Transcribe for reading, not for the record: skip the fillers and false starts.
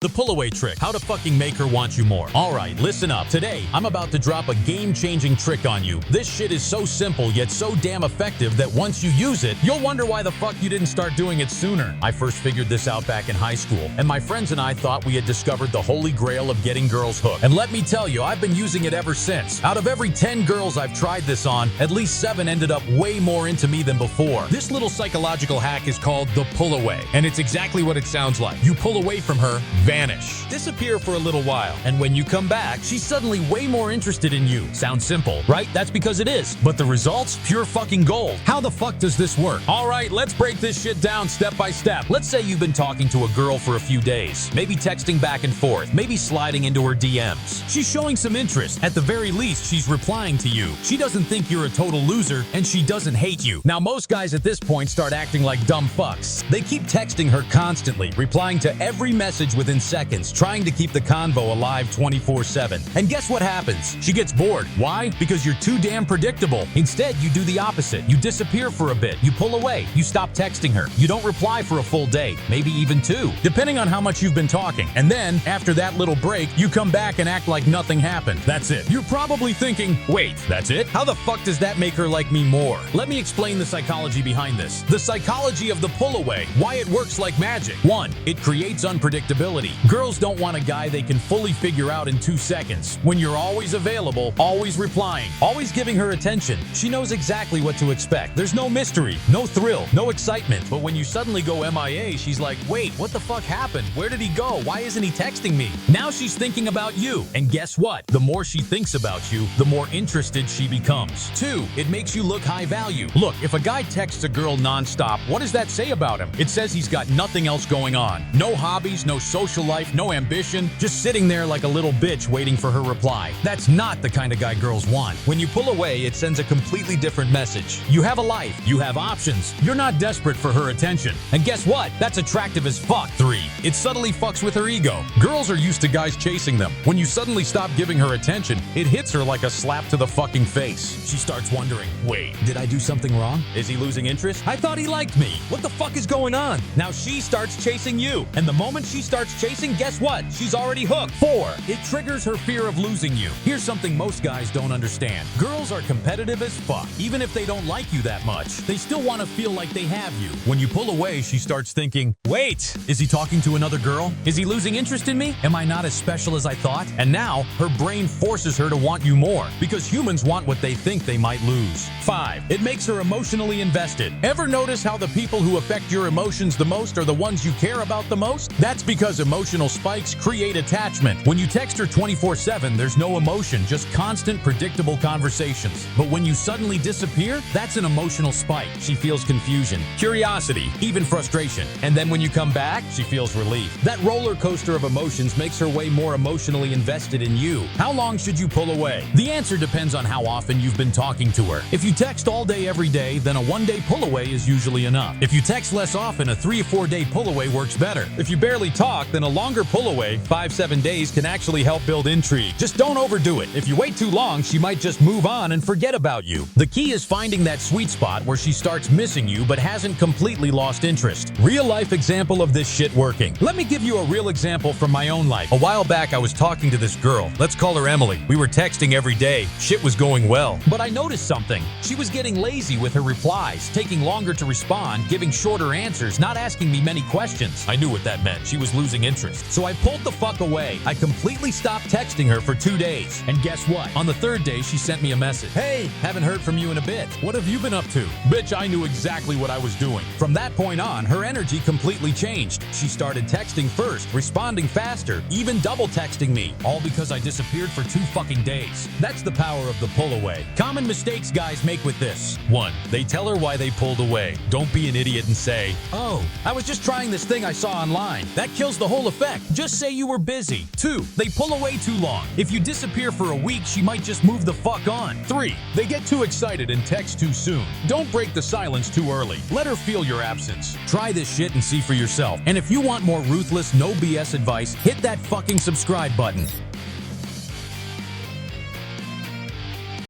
The pull-away trick, how to fucking make her want you more. Alright, listen up. Today, I'm about to drop a game-changing trick on you. This shit is so simple yet so damn effective that once you use it, you'll wonder why the fuck you didn't start doing it sooner. I first figured this out back in high school, and my friends and I thought we had discovered the holy grail of getting girls hooked. And let me tell you, I've been using it ever since. Out of every 10 girls I've tried this on, at least 7 ended up way more into me than before. This little psychological hack is called the pull-away, and it's exactly what it sounds like. You pull away from her, vanish, disappear for a little while, and when you come back, she's suddenly way more interested in you. Sounds simple, right? That's because it is. But the results? Pure fucking gold. How the fuck does this work? Alright, let's break this shit down step by step. Let's say you've been talking to a girl for a few days, maybe texting back and forth, maybe sliding into her DMs. She's showing some interest. At the very least, she's replying to you. She doesn't think you're a total loser, and she doesn't hate you. Now, most guys at this point start acting like dumb fucks. They keep texting her constantly, replying to every message within seconds, trying to keep the convo alive 24/7. And guess what happens? She gets bored. Why? Because you're too damn predictable. Instead, you do the opposite. You disappear for a bit. You pull away. You stop texting her. You don't reply for a full day, maybe even 2, depending on how much you've been talking. And then, after that little break, you come back and act like nothing happened. That's it. You're probably thinking, wait, that's it? How the fuck does that make her like me more? Let me explain the psychology behind this. The psychology of the pull away. Why it works like magic. 1. It creates unpredictability. Girls don't want a guy they can fully figure out in 2 seconds. When you're always available, always replying, always giving her attention, she knows exactly what to expect. There's no mystery, no thrill, no excitement. But when you suddenly go MIA, she's like, wait, what the fuck happened? Where did he go? Why isn't he texting me? Now she's thinking about you. And guess what? The more she thinks about you, the more interested she becomes. 2. It makes you look high value. Look, if a guy texts a girl nonstop, what does that say about him? It says he's got nothing else going on. No hobbies, no social life, no ambition, just sitting there like a little bitch waiting for her reply. That's not the kind of guy girls want. When you pull away, it sends a completely different message. You have a life. You have options. You're not desperate for her attention. And guess what? That's attractive as fuck. 3. It subtly fucks with her ego. Girls are used to guys chasing them. When you suddenly stop giving her attention, it hits her like a slap to the fucking face. She starts wondering, wait, did I do something wrong? Is he losing interest? I thought he liked me. What the fuck is going on? Now she starts chasing you. And the moment she starts chasing, guess what? She's already hooked. 4. It triggers her fear of losing you. Here's something most guys don't understand. Girls are competitive as fuck. Even if they don't like you that much, they still want to feel like they have you. When you pull away, she starts thinking, wait, is he talking to another girl? Is he losing interest in me? Am I not as special as I thought? And now, her brain forces her to want you more, because humans want what they think they might lose. 5. It makes her emotionally invested. Ever notice how the people who affect your emotions the most are the ones you care about the most? That's because emotional spikes create attachment. When you text her 24/7, there's no emotion, just constant, predictable conversations. But when you suddenly disappear, that's an emotional spike. She feels confusion, curiosity, even frustration. And then when you come back, she feels relief. That roller coaster of emotions makes her way more emotionally invested in you. How long should you pull away? The answer depends on how often you've been talking to her. If you text all day every day, then a 1-day pull away is usually enough. If you text less often, a 3 or 4 day pull away works better. If you barely talk, then a longer pull away, 5-7 days, can actually help build intrigue. Just don't overdo it. If you wait too long, she might just move on and forget about you. The key is finding that sweet spot where she starts missing you but hasn't completely lost interest. Real life example of this shit working. Let me give you a real example from my own life. A while back, I was talking to this girl. Let's call her Emily. We were texting every day. Shit was going well. But I noticed something. She was getting lazy with her replies, taking longer to respond, giving shorter answers, not asking me many questions. I knew what that meant. She was losing interest. So I pulled the fuck away. I completely stopped texting her for 2 days. And guess what? On the 3rd day, she sent me a message. Hey, haven't heard from you in a bit. What have you been up to? Bitch, I knew exactly what I was doing. From that point on, her energy completely changed. She started texting first, responding faster, even double texting me, all because I disappeared for 2 fucking days. That's the power of the pull away. Common mistakes guys make with this. 1. They tell her why they pulled away. Don't be an idiot and say, oh, I was just trying this thing I saw online. That kills the whole effect. Just say you were busy. 2. They pull away too long. If you disappear for a week, she might just move the fuck on. 3. They get too excited and text too soon. Don't break the silence too early. Let her feel your absence. Try this shit and see for yourself. And if you want more ruthless, no BS advice, hit that fucking subscribe button.